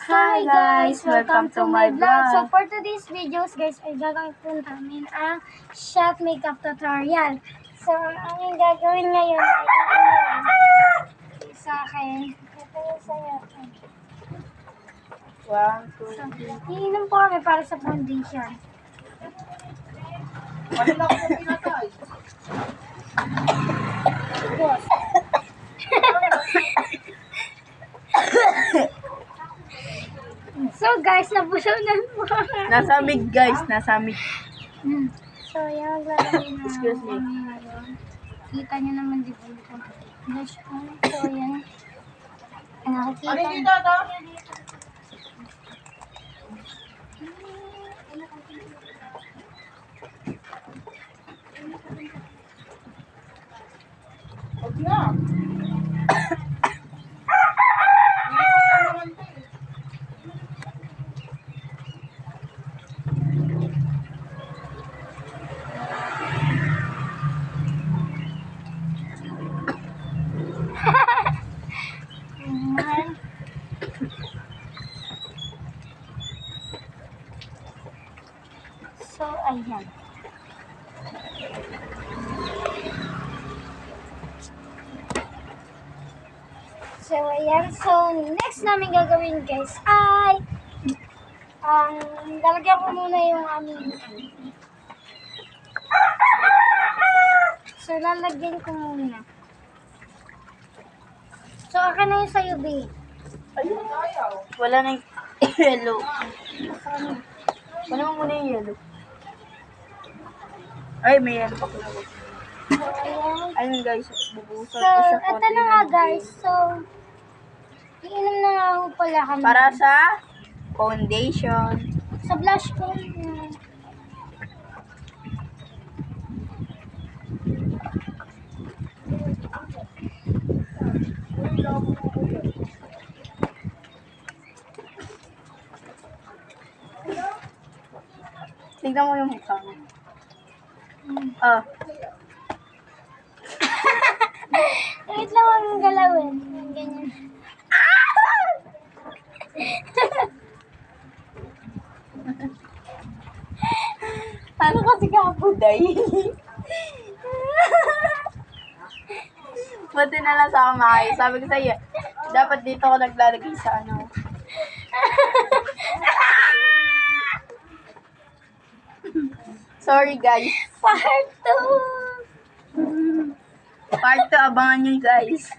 Hi guys! Welcome to my vlog. So for today's videos guys ay gagawin po namin ang shot makeup tutorial. So ang aming gagawin ngayon ay sa akin. Ito yung sa'yo. 1, 2, So, iinom po kami para sa foundation. Ano na ako pinatay? Boss. So guys, nabusunan po. Nasamig guys, nasamig. So yan, lalagay na. Excuse me. Kita nyo naman di ba yung blush ko. So yan. Ang nakikita. Ano dito to? Huwag na. Ayan. So, ayan. So, ayan. So, next namin gagawin guys ay lalagyan ko muna yung aming so, lalagyan ko muna. So, akin na yung sa'yo, babe. Ayun, ayaw. Wala na yung yellow. Wala mo muna yung yellow. Ay, may yellow pa pala. So, ayan. Ayun guys, bubusan So, ko siya ito na nga guys. So, iinom na nga ako pala kami. para sa foundation. Sa blush ko. Tignan mo yung mukha mo. Ah, Wait lang ang galawin. Ganyan. ano kasi kapuday? Buti na lang sa kamay. Sabi ko sa'yo, dapat dito ako naglalagay sa ano. Sorry guys. Part 2! Part 2, abangan nyo guys.